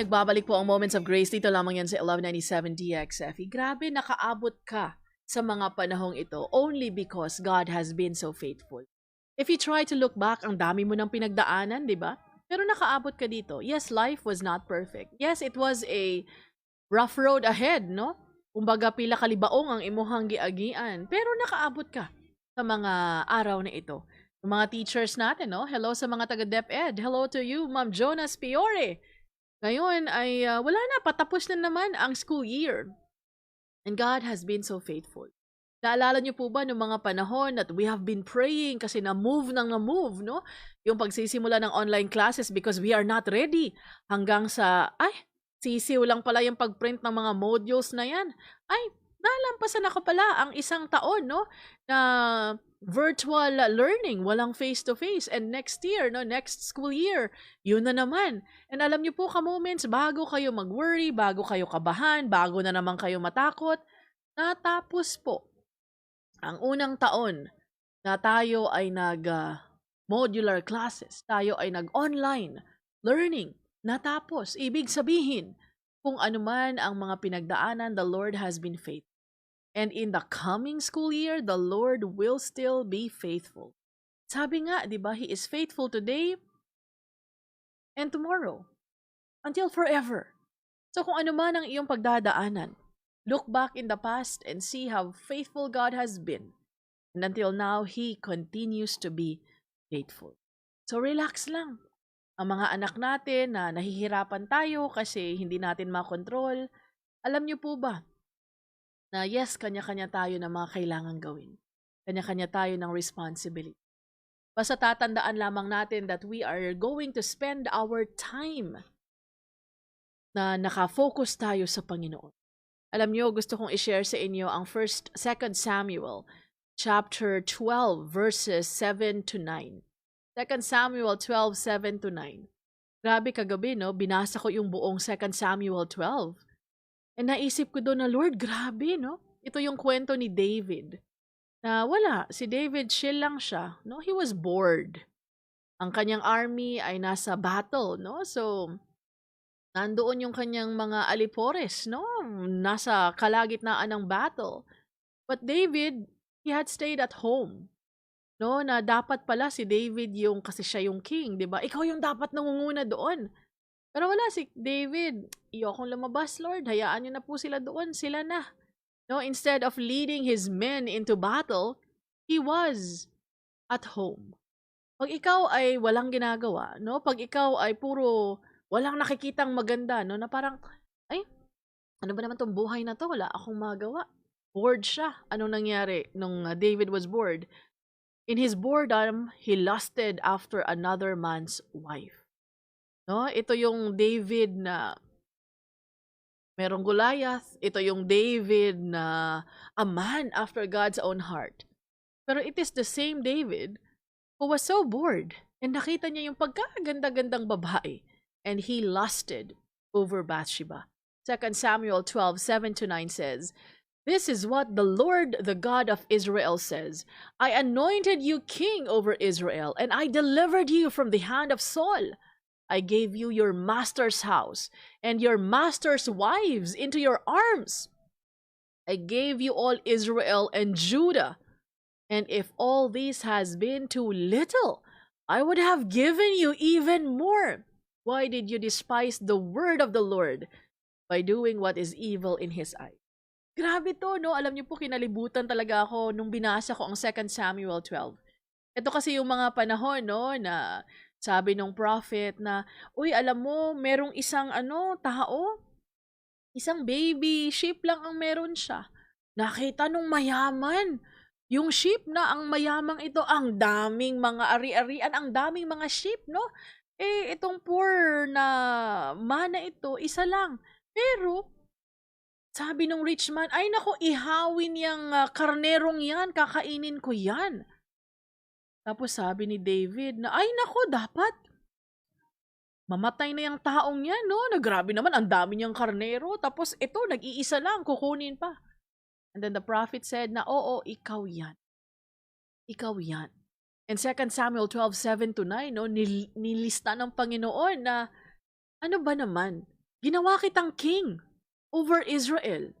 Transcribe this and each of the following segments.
nagbabalik po ang Moments of Grace. Dito lamang yan sa 1197 DXFE. Grabe, nakaabot ka sa mga panahong ito only because God has been so faithful. If you try to look back, ang dami mo ng pinagdaanan, di ba? Pero nakaabot ka dito. Yes, life was not perfect. Yes, it was a rough road ahead, no? Kumbaga pila kalibaong ang imuhang giagian. Pero nakaabot ka sa mga araw na ito. Yung mga teachers natin, no? Hello sa mga taga-DepEd. Hello to you, Ma'am Jonas Piore. Ngayon ay wala na, patapos na naman ang school year. And God has been so faithful. Naalala niyo po ba noong mga panahon that we have been praying kasi na-move, no? Yung pagsisimula ng online classes because we are not ready. Hanggang sa, sisiw lang pala yung pag-print ng mga modules na yan. Nalampasan ako pala ang isang taon, no? Na virtual learning, walang face-to-face. And next year, no? Next school year, yun na naman. And alam niyo po ka-moments, bago kayo mag-worry, bago kayo kabahan, bago na naman kayo matakot, natapos po ang unang taon na tayo ay nag-modular classes, tayo ay nag-online learning, natapos. Ibig sabihin, kung anuman ang mga pinagdaanan, the Lord has been faithful. And in the coming school year, the Lord will still be faithful. Sabi nga, di ba, He is faithful today and tomorrow, until forever. So kung ano man ang iyong pagdadaanan, look back in the past and see how faithful God has been. And until now, He continues to be faithful. So relax lang. Ang mga anak natin na nahihirapan tayo kasi hindi natin makontrol, alam niyo po ba, na yes, kanya-kanya tayo ng mga kailangan gawin. Kanya-kanya tayo ng responsibility. Basta tatandaan lamang natin that we are going to spend our time na nakafocus tayo sa Panginoon. Alam niyo, gusto kong i-share sa inyo ang 2 Samuel chapter 12 verses 7 to 9. 2 Samuel 12, 7 to 9. Grabe kagabi, no? Binasa ko yung buong 2 Samuel 12. And naisip ko doon na, Lord, grabe, no? Ito yung kwento ni David. Na wala, si David, chill lang siya. No? He was bored. Ang kanyang army ay nasa battle, no? So, nandoon yung kanyang mga alipores, no? Nasa kalagitnaan ng battle. But David, he had stayed at home. No, na dapat pala si David yung, kasi siya yung king, di ba? Ikaw yung dapat nangunguna doon. Pero wala si David, iyokong lumabas, Lord, hayaan niyo na po sila doon, sila na. No, instead of leading his men into battle, he was at home. Pag ikaw ay walang ginagawa, no? Pag ikaw ay puro walang nakikitang maganda, no? Na parang, ano ba naman tong buhay na to? Wala akong magawa. Bored siya. Anong nangyari nung David was bored? In his boredom, he lusted after another man's wife. No? Ito yung David na merong Goliath. Ito yung David na a man after God's own heart. Pero it is the same David who was so bored and nakita niya yung pagkaganda-gandang babae and he lusted over Bathsheba. 2 Samuel 12, 7 to 9 says, "This is what the Lord, the God of Israel says. I anointed you king over Israel, and I delivered you from the hand of Saul. I gave you your master's house and your master's wives into your arms. I gave you all Israel and Judah. And if all this has been too little, I would have given you even more. Why did you despise the word of the Lord by doing what is evil in His eyes?" Grabe to, no? Alam niyo po, kinalibutan talaga ako nung binasa ko ang 2 Samuel 12. Ito kasi yung mga panahon, no, na sabi nung prophet na, uy, alam mo, merong isang tao, isang baby sheep lang ang meron siya. Nakita nung mayaman, yung sheep na ang mayamang ito, ang daming mga ari-arian, ang daming mga sheep, no? Itong poor na mana ito, isa lang. Pero sabi nung rich man, ay nako, ihawin yung karnerong yan, kakainin ko yan. Tapos sabi ni David na, ay nako, dapat mamatay na yung taong yan, no? Grabe naman, ang dami niyang karnero. Tapos ito, nag-iisa lang, kukunin pa. And then the prophet said na, oo, ikaw yan. Ikaw yan. And 2 Samuel 12, 7 to 9, no? Nilista ng Panginoon na, ano ba naman? Ginawa kitang king over Israel.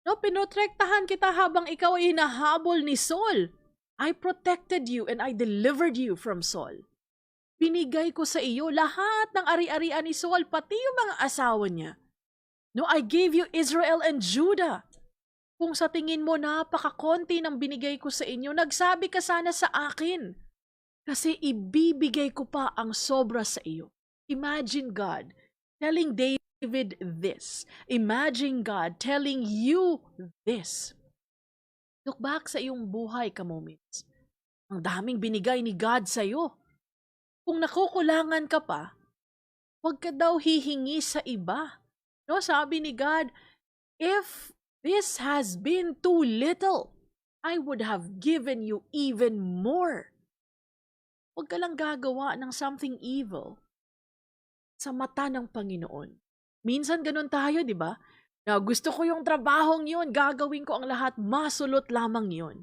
No, pinotrektahan kita habang ikaw ay hinahabol ni Saul. I protected you and I delivered you from Saul. Binigay ko sa iyo lahat ng ari-arian ni Saul, pati yung mga asawa niya. No, I gave you Israel and Judah. Kung sa tingin mo napakakonti ng binigay ko sa inyo, nagsabi ka sana sa akin. Kasi ibibigay ko pa ang sobra sa iyo. Imagine God telling David this. Imagine God telling you this. Look back sa iyong buhay, ka-moments. Ang daming binigay ni God sa iyo. Kung nakukulangan ka pa, huwag ka daw hihingi sa iba. No, sabi ni God, if this has been too little, I would have given you even more. Huwag ka lang gagawa ng something evil sa mata ng Panginoon. Minsan ganun tayo, di ba? Na gusto ko yung trabahong yun, gagawin ko ang lahat, masulot lamang yun.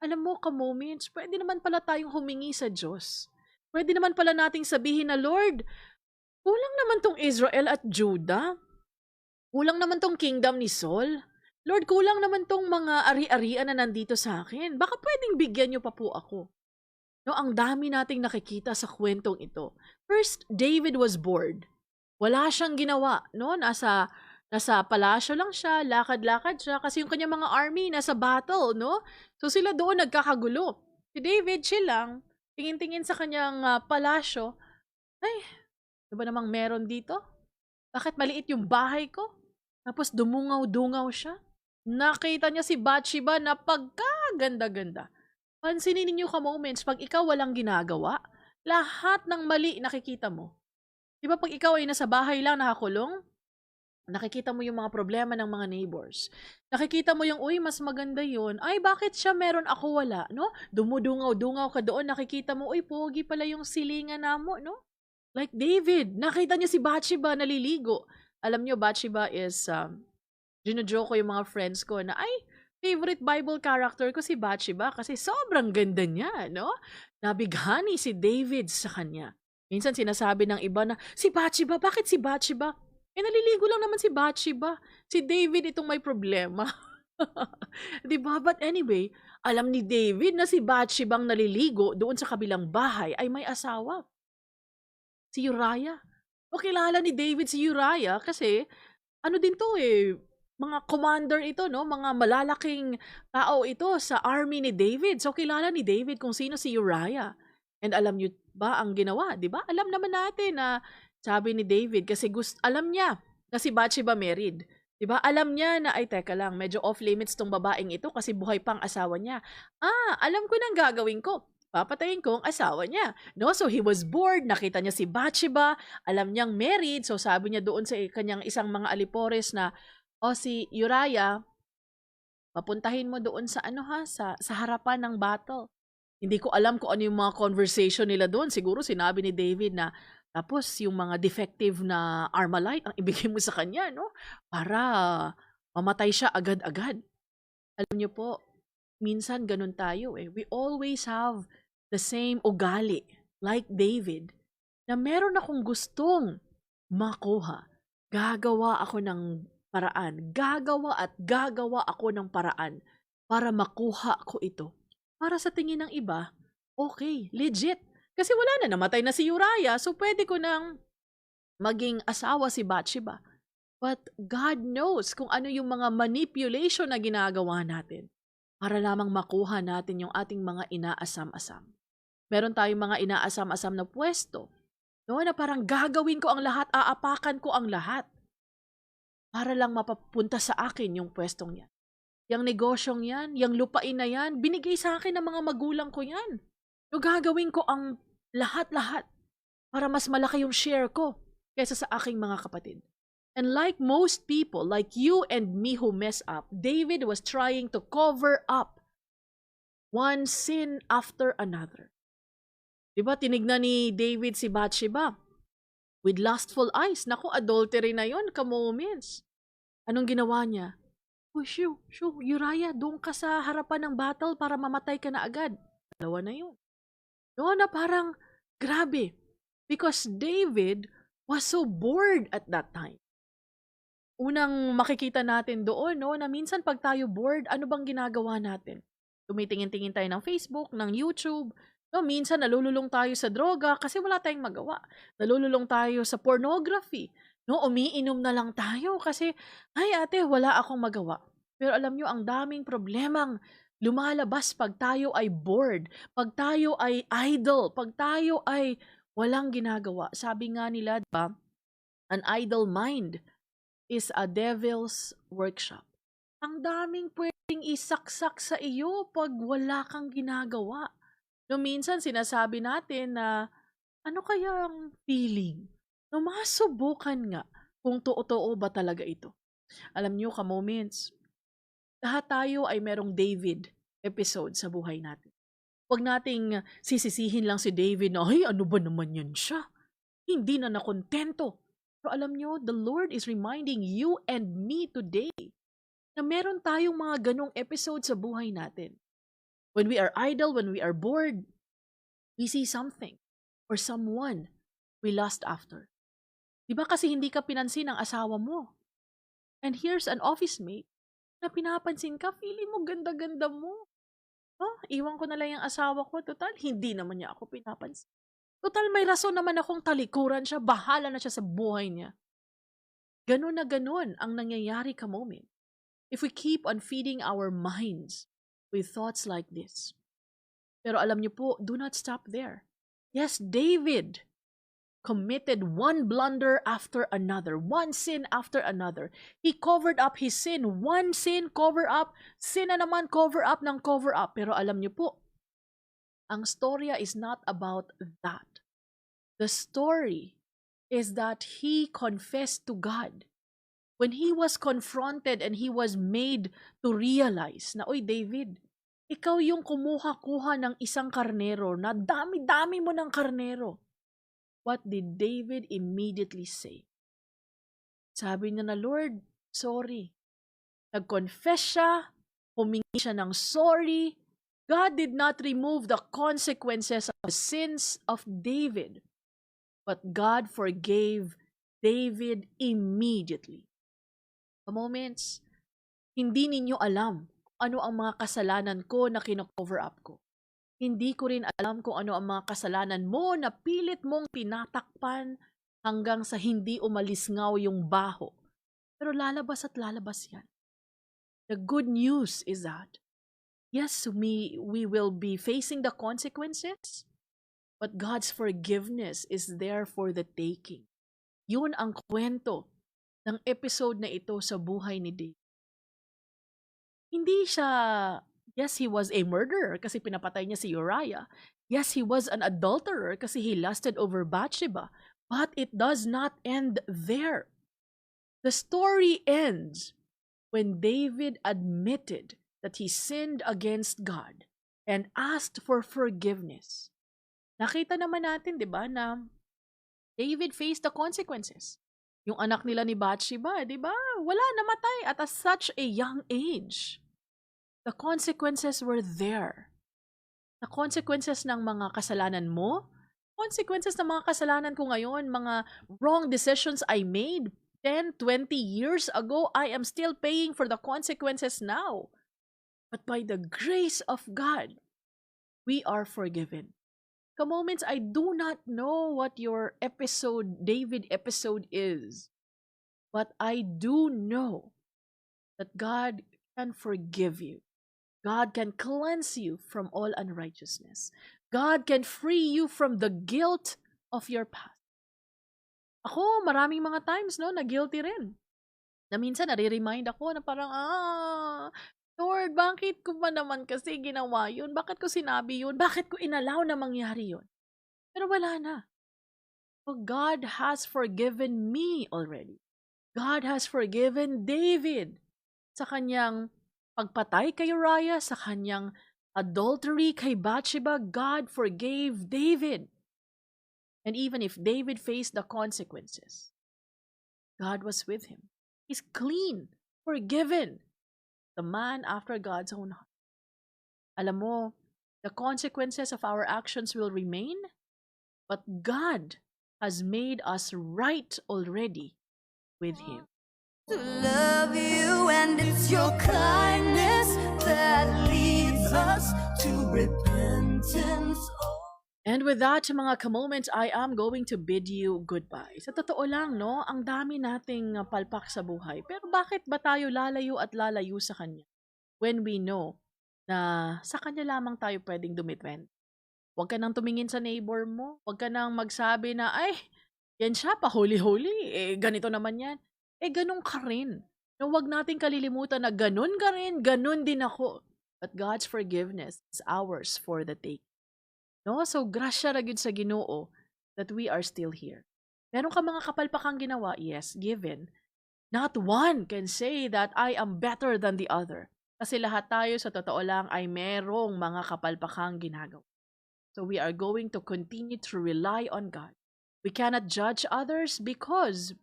Alam mo, ka-moments, pwede naman pala tayong humingi sa Diyos. Pwede naman pala nating sabihin na, Lord, kulang naman tong Israel at Judah. Kulang naman tong kingdom ni Saul. Lord, kulang naman tong mga ari-arian na nandito sa akin. Baka pwedeng bigyan niyo pa po ako. No, ang dami nating nakikita sa kwentong ito. First, David was bored. Wala siyang ginawa. No? Nasa palasyo lang siya, lakad-lakad siya, kasi yung kanyang mga army nasa battle. No? So sila doon nagkakagulo. Si David, chill lang. Tingin-tingin sa kanyang palasyo, ay, ano ba namang meron dito? Bakit maliit yung bahay ko? Tapos dumungaw-dungaw siya. Nakita niya si Bathsheba na pagkaganda-ganda. Pansinin ninyo ka-moments, pag ikaw walang ginagawa, lahat ng mali nakikita mo. Di ba pag ikaw ay nasa bahay lang nakakulong, nakikita mo yung mga problema ng mga neighbors. Nakikita mo yung, uy, mas maganda yun. Ay, bakit siya meron, ako wala, no? Dumudungaw-dungaw ka doon, nakikita mo, uy, pogi pala yung silingan na mo, no? Like David, nakita niya si Bathsheba naliligo. Alam niyo, Bathsheba is, gino-joke ko yung mga friends ko na, ay, favorite Bible character ko si Bathsheba kasi sobrang ganda niya, no? Nabighani si David sa kanya. Minsan sinasabi ng iba na, si Bathsheba, bakit si Bathsheba? Naliligo lang naman si Bathsheba. Si David itong may problema. Diba? But anyway, alam ni David na si Bathsheba ang naliligo doon sa kabilang bahay ay may asawa. Si Uriah. O kilala ni David si Uriah kasi ano din to mga commander ito, no? Mga malalaking tao ito sa army ni David. So kilala ni David kung sino si Uriah. And alam niyo ba ang ginawa? Diba? Alam naman natin na sabi ni David, kasi alam niya na si Bathsheba married. Diba? Alam niya na, ay teka lang, medyo off limits tong babaeng ito kasi buhay pang asawa niya. Alam ko nang gagawin ko. Papatayin ko ang asawa niya. No? So he was bored, nakita niya si Bathsheba, alam niyang married, so sabi niya doon sa kanyang isang mga alipores na, si Uriah, papuntahin mo doon sa sa harapan ng battle. Hindi ko alam kung ano yung mga conversation nila doon. Siguro sinabi ni David na, tapos yung mga defective na Armalite ang ibigay mo sa kanya, no? Para mamatay siya agad-agad. Alam niyo po, minsan ganun tayo We always have the same ugali, like David, na meron akong gustong makuha. Gagawa ako ng paraan. Gagawa ako ng paraan para makuha ko ito. Para sa tingin ng iba, okay, legit. Kasi wala na, namatay na si Uriah, so pwede ko nang maging asawa si Bathsheba. But God knows kung ano yung mga manipulation na ginagawa natin para lamang makuha natin yung ating mga inaasam-asam. Meron tayong mga inaasam-asam na pwesto, no, na parang gagawin ko ang lahat, aapakan ko ang lahat para lang mapapunta sa akin yung pwestong yan. Yung negosyong yan, yung lupain na yan, binigay sa akin ng mga magulang ko yan. So gagawin ko ang lahat-lahat para mas malaki yung share ko kaysa sa aking mga kapatid. And like most people, like you and me who mess up, David was trying to cover up one sin after another. Diba, tinignan ni David si Bathsheba with lustful eyes. Naku, adultery na yun, ka-moments. Anong ginawa niya? Uriah, doon ka sa harapan ng battle para mamatay ka na agad. Dalawa na yun. No, na parang, grabe. Because David was so bored at that time. unang makikita natin doon, no, na minsan pag tayo bored, ano bang ginagawa natin? Tumitingin-tingin tayo ng Facebook, ng YouTube, no, minsan nalululong tayo sa droga kasi wala tayong magawa. Nalululong tayo sa pornography, no, umiinom na lang tayo kasi, ay ate, wala akong magawa. Pero alam nyo, ang daming problemang lumalabas pag tayo ay bored, pag tayo ay idle, pag tayo ay walang ginagawa. Sabi nga nila, diba, an idle mind is a devil's workshop. Ang daming pwedeng isaksak sa iyo pag wala kang ginagawa. No, minsan sinasabi natin na, ano kayang feeling? No, masubukan nga kung totoo ba talaga ito. Alam niyo, ka-moments, lahat tayo ay merong David episode sa buhay natin. Huwag nating sisisihin lang si David na, ay, ano ba naman yan siya? Hindi na nakontento. Pero alam nyo, the Lord is reminding you and me today na meron tayong mga ganong episode sa buhay natin. When we are idle, when we are bored, we see something or someone we lust after. Diba kasi hindi ka pinansin ng asawa mo? And here's an office mate na pinapansin ka, feeling mo ganda-ganda mo. Oh, iwan ko na lang yung asawa ko. Total, hindi naman niya ako pinapansin. Total, may rason naman akong talikuran siya. Bahala na siya sa buhay niya. Ganun na ganun ang nangyayari ka-moment. If we keep on feeding our minds with thoughts like this. Pero alam niyo po, do not stop there. Yes, David committed one blunder after another, one sin after another. He covered up his sin, one sin cover up, sin na naman cover up ng cover up. Pero alam niyo po, ang storya is not about that. The story is that he confessed to God. When he was confronted and he was made to realize na, oy David, ikaw yung kumuha-kuha ng isang karnero na dami-dami mo ng karnero. What did David immediately say? Sabi niya na, Lord, sorry. Nag-confess siya, humingi siya ng sorry. God did not remove the consequences of the sins of David, but God forgave David immediately. A moments, hindi ninyo alam ano ang mga kasalanan ko na kino-cover up ko. Hindi ko rin alam kung ano ang mga kasalanan mo na pilit mong tinatakpan hanggang sa hindi umalisngaw yung baho. Pero lalabas at lalabas yan. The good news is that, yes, we will be facing the consequences, but God's forgiveness is there for the taking. Yun ang kwento ng episode na ito sa buhay ni David. Hindi siya, yes, he was a murderer kasi pinapatay niya si Uriah. Yes, he was an adulterer kasi he lusted over Bathsheba. But it does not end there. The story ends when David admitted that he sinned against God and asked for forgiveness. Nakita naman natin, di ba, na David faced the consequences. Yung anak nila ni Bathsheba, di ba? Wala, namatay at such a young age. The consequences were there. The consequences ng mga kasalanan mo, consequences ng mga kasalanan ko ngayon, mga wrong decisions I made 10, 20 years ago, I am still paying for the consequences now. But by the grace of God, we are forgiven. Ka-moments, I do not know what your episode, David episode is. But I do know that God can forgive you. God can cleanse you from all unrighteousness. God can free you from the guilt of your past. Ako, maraming mga times, no, na guilty rin. Na minsan, nare-remind ako na parang, Lord, bakit ko ba naman kasi ginawa yun? Bakit ko sinabi yun? Bakit ko inalaw na mangyari yun? Pero wala na. So God has forgiven me already. God has forgiven David sa kanyang pagpatay kay Uriah, sa kanyang adultery kay Bathsheba. God forgave David. And even if David faced the consequences, God was with him. He's clean, forgiven. The man after God's own heart. Alam mo, the consequences of our actions will remain, but God has made us right already with Him. to love you, and it's your kindness that leads us to repentance. And with that, mga ka-moments, I am going to bid you goodbye. Sa totoo lang, no, ang dami nating palpak sa buhay. Pero bakit ba tayo lalayo at lalayo sa Kanya? When we know na sa Kanya lamang tayo pwedeng dumitwen. Huwag ka nang tumingin sa neighbor mo. Huwag ka nang magsabi na, ay, yan siya, pahuli-huli. Ganito naman yan. Ganun ka rin. No, huwag nating kalilimutan na ganun ka rin, ganun din ako. But God's forgiveness is ours for the take. No? So, grasya ra gyud sa Ginoo that we are still here. Meron ka mga kapalpakang ginawa? Yes, given. Not one can say that I am better than the other. Kasi lahat tayo sa totoo lang ay merong mga kapalpakang ginagawa. So, we are going to continue to rely on God. We cannot judge others because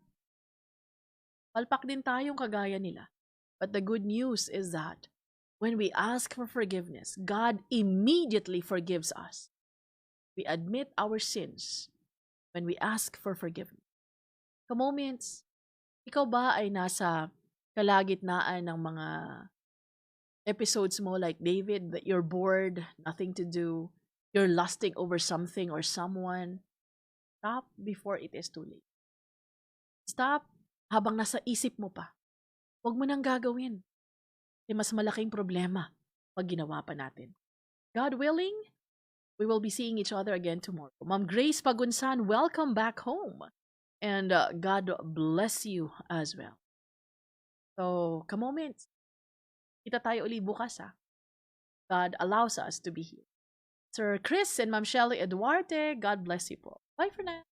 palpak din tayong kagaya nila. But the good news is that when we ask for forgiveness, God immediately forgives us. We admit our sins when we ask for forgiveness. Ka-moments, ikaw ba ay nasa kalagitnaan ng mga episodes mo like David, that you're bored, nothing to do, you're lusting over something or someone? Stop before it is too late. Stop habang nasa isip mo pa. Huwag mo nang gagawin. Mas malaking problema pag ginawa pa natin. God willing, we will be seeing each other again tomorrow. Ma'am Grace Pagunsan, welcome back home. And God bless you as well. So, ka-moments, kita tayo uli bukas ha. God allows us to be here. Sir Chris and Ma'am Shelly Eduarte, God bless you po. Bye for now.